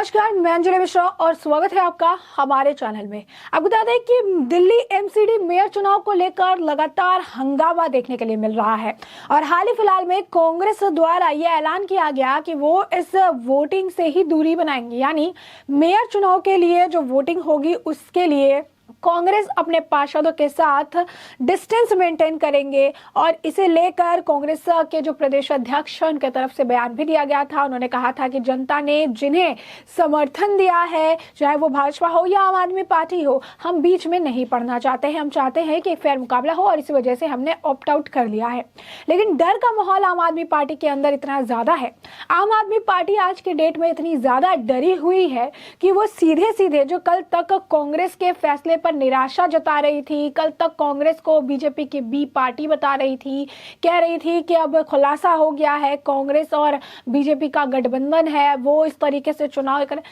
नमस्कार, मैं अंजलि मिश्रा और स्वागत है आपका हमारे चैनल में। अब बता दें कि दिल्ली एमसीडी मेयर चुनाव को लेकर लगातार हंगामा देखने के लिए मिल रहा है और हाल ही फिलहाल में कांग्रेस द्वारा यह ऐलान किया गया कि वो इस वोटिंग से ही दूरी बनाएंगे, यानी मेयर चुनाव के लिए जो वोटिंग होगी उसके लिए कांग्रेस अपने पार्षदों के साथ डिस्टेंस मेंटेन करेंगे। और इसे लेकर कांग्रेस के जो प्रदेश अध्यक्ष उनके तरफ से बयान भी दिया गया था। उन्होंने कहा था कि जनता ने जिन्हें समर्थन दिया है, चाहे वो भाजपा हो या आम आदमी पार्टी हो, हम बीच में नहीं पड़ना चाहते हैं। हम चाहते हैं कि एक फेयर मुकाबला हो और इसी वजह से हमने ऑप्ट आउट कर लिया है। लेकिन डर का माहौल आम आदमी पार्टी के अंदर इतना ज्यादा है, आम आदमी पार्टी आज के डेट में इतनी ज्यादा डरी हुई है कि वो सीधे सीधे जो कल तक कांग्रेस के फैसले पर निराशा जता रही थी, कल तक कांग्रेस को बीजेपी की बी पार्टी बता रही थी, कह रही थी कि अब खुलासा हो गया है, कांग्रेस और बीजेपी का गठबंधन है, वो इस तरीके से चुनाव करें।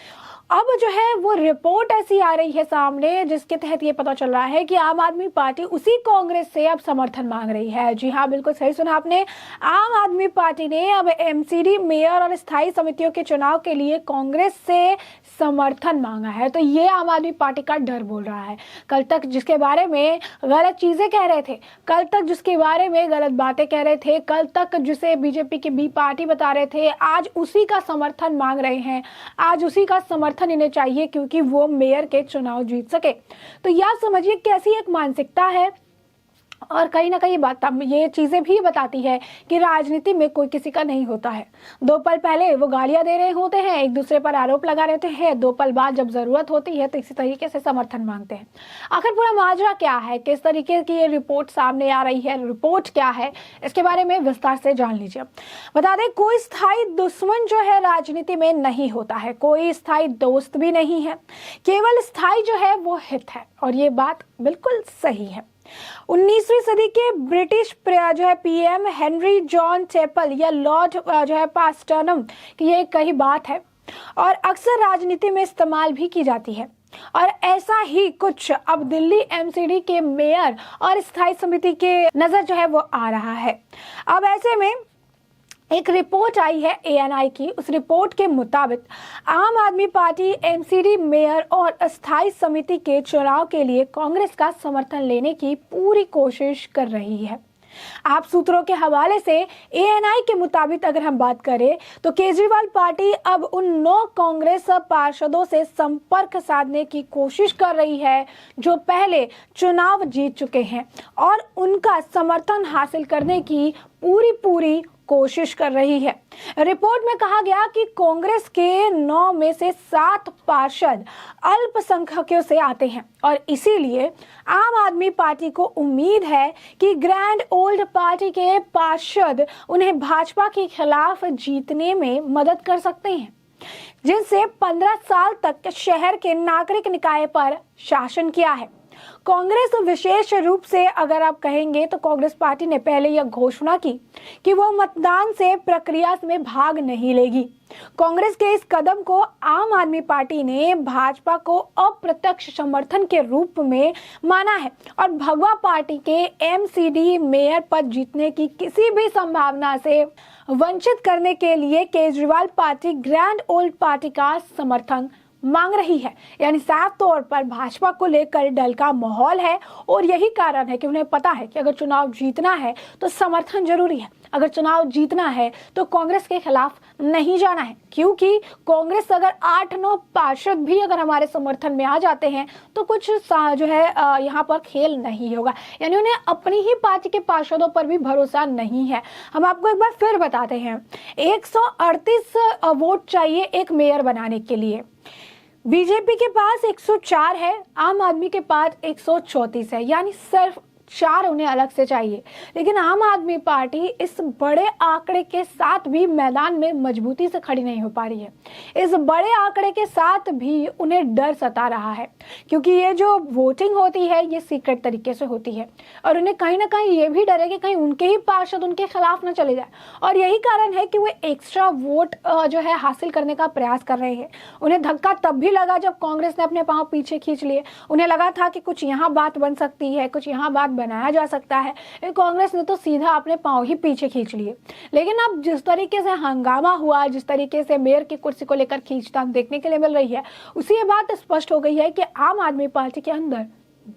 अब जो है वो रिपोर्ट ऐसी आ रही है सामने जिसके तहत ये पता चल रहा है कि आम आदमी पार्टी उसी कांग्रेस से अब समर्थन मांग रही है। जी हाँ, बिल्कुल सही सुना आपने। आम आदमी पार्टी ने अब एमसीडी मेयर और स्थायी समितियों के चुनाव के लिए कांग्रेस से समर्थन मांगा है। तो ये आम आदमी पार्टी का डर बोल रहा है। कल तक जिसके बारे में गलत चीजें कह रहे थे, कल तक जिसके बारे में गलत बातें कह रहे थे, कल तक जिसे बीजेपी की बी पार्टी बता रहे थे, आज उसी का समर्थन मांग रहे हैं। आज उसी का समर्थन इन्हें चाहिए क्योंकि वो मेयर के चुनाव जीत सके। तो यह समझिए कैसी एक मानसिकता है। और कहीं ना कहीं बात ये चीजें भी बताती है कि राजनीति में कोई किसी का नहीं होता है। 2 पल पहले वो गालियां दे रहे होते हैं, एक दूसरे पर आरोप लगा रहे हैं, 2 पल बाद जब जरूरत होती है तो इसी तरीके से समर्थन मांगते हैं। आखिर पूरा माजरा क्या है, किस तरीके की ये रिपोर्ट सामने आ रही है, रिपोर्ट क्या है, इसके बारे में विस्तार से जान लीजिए। बता दें, कोई स्थायी दुश्मन जो है राजनीति में नहीं होता है, कोई स्थायी दोस्त भी नहीं है, केवल स्थायी जो है वो हित है। और ये बात बिल्कुल सही है। 19वीं सदी के ब्रिटिश जो है पीएम हेनरी जॉन चैपल या लॉर्ड जो है पास्टर्नम की ये कही बात है और अक्सर राजनीति में इस्तेमाल भी की जाती है। और ऐसा ही कुछ अब दिल्ली एमसीडी के मेयर और स्थायी समिति के नजर जो है वो आ रहा है। अब ऐसे में एक रिपोर्ट आई है एएनआई की। उस रिपोर्ट के मुताबिक आम आदमी पार्टी एमसीडी मेयर और स्थायी समिति के चुनाव के लिए कांग्रेस का समर्थन लेने की पूरी कोशिश कर रही है। आप सूत्रों के हवाले से एएनआई के मुताबिक अगर हम बात करें तो केजरीवाल पार्टी अब उन 9 कांग्रेस पार्षदों से संपर्क साधने की कोशिश कर रही है जो पहले चुनाव जीत चुके हैं और उनका समर्थन हासिल करने की पूरी कोशिश कर रही है। रिपोर्ट में कहा गया कि कांग्रेस के 9 में से 7 पार्षद अल्पसंख्यकों से आते हैं और इसीलिए आम आदमी पार्टी को उम्मीद है कि ग्रैंड ओल्ड पार्टी के पार्षद उन्हें भाजपा के खिलाफ जीतने में मदद कर सकते हैं, जिनसे 15 साल तक शहर के नागरिक निकाय पर शासन किया है। कांग्रेस विशेष रूप से अगर आप कहेंगे तो कांग्रेस पार्टी ने पहले यह घोषणा की कि वो मतदान से प्रक्रिया में भाग नहीं लेगी। कांग्रेस के इस कदम को आम आदमी पार्टी ने भाजपा को अप्रत्यक्ष समर्थन के रूप में माना है और भगवा पार्टी के एमसीडी मेयर पद जीतने की किसी भी संभावना से वंचित करने के लिए Kejriwal party grand old party का समर्थन मांग रही है। यानी साफ तौर पर भाजपा को लेकर डर का माहौल है और यही कारण है कि उन्हें पता है कि अगर चुनाव जीतना है तो समर्थन जरूरी है, अगर चुनाव जीतना है तो कांग्रेस के खिलाफ नहीं जाना है, क्योंकि कांग्रेस अगर 8-9 पार्षद भी अगर हमारे समर्थन में आ जाते हैं तो कुछ जो है यहाँ पर खेल नहीं होगा। यानी उन्हें अपनी ही पार्टी के पार्षदों पर भी भरोसा नहीं है। हम आपको एक बार फिर बताते हैं, 138 वोट चाहिए एक मेयर बनाने के लिए। बीजेपी के पास 104 है, आम आदमी के पास 134 है, यानी सिर्फ 4 उन्हें अलग से चाहिए। लेकिन आम आदमी पार्टी इस बड़े आंकड़े के साथ भी मैदान में मजबूती से खड़ी नहीं हो पा रही है। इस बड़े आंकड़े के साथ भी उन्हें डर सता रहा है, क्योंकि ये जो वोटिंग होती है ये सीक्रेट तरीके से होती है और उन्हें कहीं ना कहीं ये भी डर है कि कहीं उनके ही पार्षद उनके खिलाफ न चले जाए। और यही कारण है कि वो एक्स्ट्रा वोट जो है हासिल करने का प्रयास कर रहे हैं। उन्हें धक्का तब भी लगा जब कांग्रेस ने अपने पांव पीछे खींच लिए। उन्हें लगा था कि कुछ यहाँ बात बन सकती है, कुछ यहाँ बात बनाया जा सकता है। कांग्रेस ने तो सीधा अपने पांव ही पीछे खींच लिए। लेकिन अब जिस तरीके से हंगामा हुआ, जिस तरीके से मेयर की कुर्सी को लेकर खींचतान देखने के लिए मिल रही है, उसी ये बात स्पष्ट हो गई है कि आम आदमी पार्टी के अंदर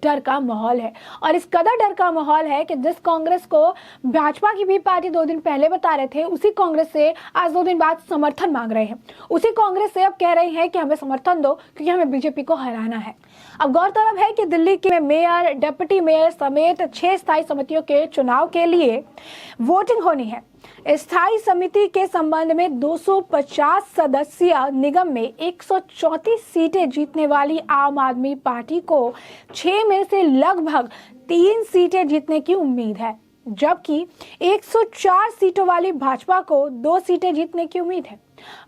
डर का माहौल है। और इस कदर डर का माहौल है कि जिस कांग्रेस को भाजपा की भी पार्टी 2 दिन पहले बता रहे थे, उसी कांग्रेस से आज 2 दिन बाद समर्थन मांग रहे हैं। उसी कांग्रेस से अब कह रहे हैं कि हमें समर्थन दो क्योंकि हमें बीजेपी को हराना है। अब गौरतलब है कि दिल्ली के मेयर, डिप्टी मेयर समेत 6 स्थायी समितियों के चुनाव के लिए वोटिंग होनी है। स्थायी समिति के संबंध में 250 सदस्यीय निगम में 134 सीटें जीतने वाली आम आदमी पार्टी को 6 में से लगभग 3 सीटें जीतने की उम्मीद है, जबकि 104 सीटों वाली भाजपा को 2 सीटें जीतने की उम्मीद है।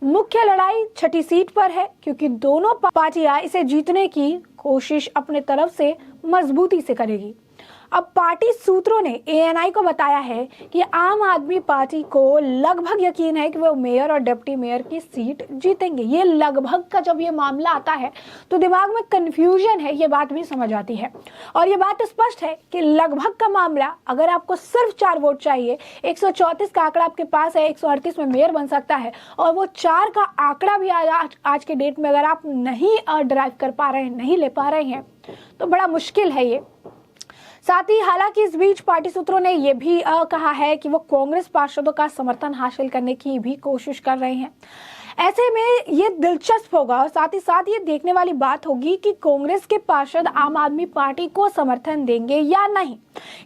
मुख्य लड़ाई 6ठी सीट पर है क्योंकि दोनों पार्टियां इसे जीतने की कोशिश अपने तरफ से मजबूती से करेगी। अब पार्टी सूत्रों ने ANI को बताया है कि आम आदमी पार्टी को लगभग यकीन है कि वो मेयर और डिप्टी मेयर की सीट जीतेंगे। ये लगभग का जब ये मामला आता है तो दिमाग में कंफ्यूजन है, ये बात भी समझ आती है। और ये बात स्पष्ट है कि लगभग का मामला, अगर आपको सिर्फ 4 वोट चाहिए, 134 का आंकड़ा आपके पास है, 138 में मेयर बन सकता है, और वो 4 का आंकड़ा भी आज के डेट में अगर आप नहीं ड्राइव कर पा रहे हैं, नहीं ले पा रहे हैं, तो बड़ा मुश्किल है ये। साथ ही हालांकि इस बीच पार्टी सूत्रों ने यह भी कहा है कि वो कांग्रेस पार्षदों का समर्थन हासिल करने की भी कोशिश कर रहे हैं। ऐसे में ये दिलचस्प होगा और साथ ही साथ ये देखने वाली बात होगी कि कांग्रेस के पार्षद आम आदमी पार्टी को समर्थन देंगे या नहीं,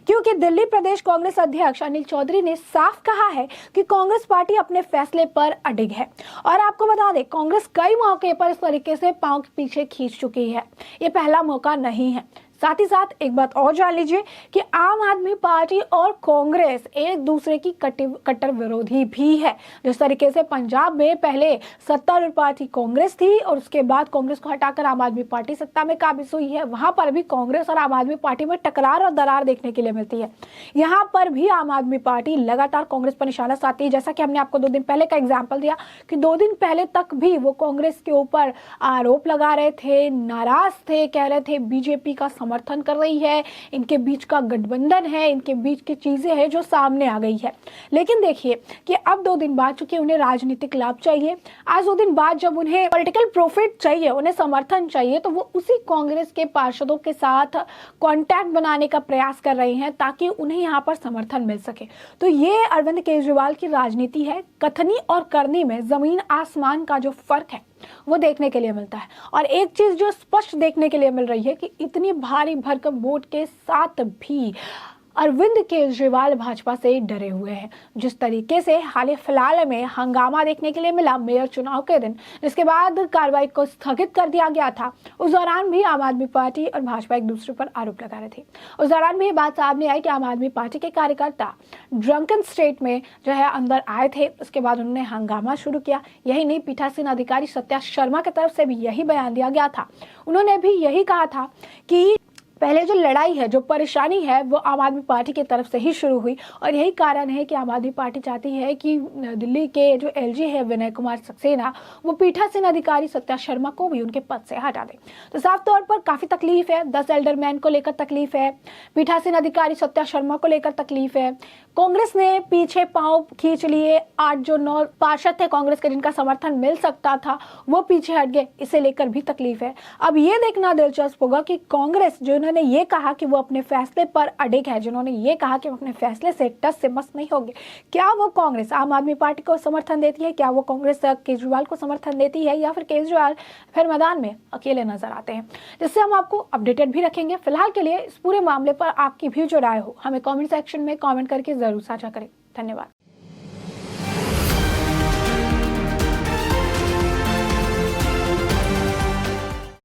क्योंकि दिल्ली प्रदेश कांग्रेस अध्यक्ष अनिल चौधरी ने साफ कहा है कि कांग्रेस पार्टी अपने फैसले पर अडिग है। और आपको बता दें, कांग्रेस कई मौके पर इस तरीके से पांव के पीछे खींच चुकी है, ये पहला मौका नहीं है। साथ ही साथ एक बात और जान लीजिए कि आम आदमी पार्टी और कांग्रेस एक दूसरे की कट्टर विरोधी भी है। जिस तरीके से पंजाब में पहले सत्तारूढ़ पार्टी कांग्रेस थी और उसके बाद कांग्रेस को हटाकर आम आदमी पार्टी सत्ता में काबिज हुई है, वहां पर भी कांग्रेस और आम आदमी पार्टी में टकरार और दरार देखने के लिए मिलती है। यहाँ पर भी आम आदमी पार्टी लगातार कांग्रेस पर निशाना साधती है। जैसा कि हमने आपको 2 दिन पहले का एग्जाम्पल दिया कि 2 दिन पहले तक भी वो कांग्रेस के ऊपर आरोप लगा रहे थे, नाराज थे, कह रहे थे बीजेपी का समर्थन कर रही है, इनके बीच का गठबंधन है, इनके बीच की चीजें हैं जो सामने आ गई है। लेकिन देखिए कि अब 2 दिन बाद चूंकि उन्हें राजनीतिक लाभ चाहिए, आज 2 दिन बाद जब उन्हें पॉलिटिकल प्रॉफिट चाहिए, उन्हें समर्थन चाहिए, तो वो उसी कांग्रेस के पार्षदों के साथ कांटेक्ट बनाने का प्रयास कर रहे हैं ताकि उन्हें यहाँ पर समर्थन मिल सके। तो ये अरविंद केजरीवाल की राजनीति है। कथनी और करनी में जमीन आसमान का जो फर्क है वो देखने के लिए मिलता है। और एक चीज जो स्पष्ट देखने के लिए मिल रही है कि इतनी भारी भरकम वोट के साथ भी अरविंद केजरीवाल भाजपा से डरे हुए हैं। जिस तरीके से हाल फिलहाल में हंगामा देखने के लिए मिला मेयर चुनाव के दिन, जिसके बाद कार्रवाई को स्थगित कर दिया गया था, उस दौरान भी आम आदमी पार्टी और भाजपा एक दूसरे पर आरोप लगा रहे थे। उस दौरान भी ये बात सामने आई कि आम आदमी पार्टी के कार्यकर्ता ड्रंकन स्टेट में जो है अंदर आए थे। उसके बाद उन्होंने हंगामा शुरू किया। यही नहीं, पीठासीन अधिकारी सत्या शर्मा की तरफ से भी यही बयान दिया गया था। उन्होंने भी यही कहा था कि पहले जो लड़ाई है, जो परेशानी है, वो आम आदमी पार्टी की तरफ से ही शुरू हुई। और यही कारण है कि आम आदमी पार्टी चाहती है कि दिल्ली के जो LG है विनय कुमार सक्सेना, वो पीठासीन अधिकारी सत्या शर्मा को भी उनके पद से हटा दे। तो साफ तौर पर काफी तकलीफ है। 10 एल्डरमैन को लेकर तकलीफ है, पीठासीन अधिकारी सत्या शर्मा को लेकर तकलीफ है। कांग्रेस ने पीछे पांव खींच लिए। 8 जो 9 पार्षद थे कांग्रेस के जिनका समर्थन मिल सकता था, वो पीछे हट गए। इसे लेकर भी तकलीफ है। अब ये देखना दिलचस्प होगा कि कांग्रेस जिन्होंने ये कहा कि वो अपने फैसले पर अडिग है, जिन्होंने ये कहा कि वो अपने फैसले से टस से मस नहीं होंगे, क्या वो कांग्रेस आम आदमी पार्टी को समर्थन देती है? क्या वो कांग्रेस केजरीवाल को समर्थन देती है, या फिर केजरीवाल फिर मैदान में अकेले नजर आते हैं? जिससे हम आपको अपडेटेड भी रखेंगे। फिलहाल के लिए इस पूरे मामले पर आपकी भी जो राय हो हमें कमेंट सेक्शन में कमेंट करके जरूर साझा करें। धन्यवाद।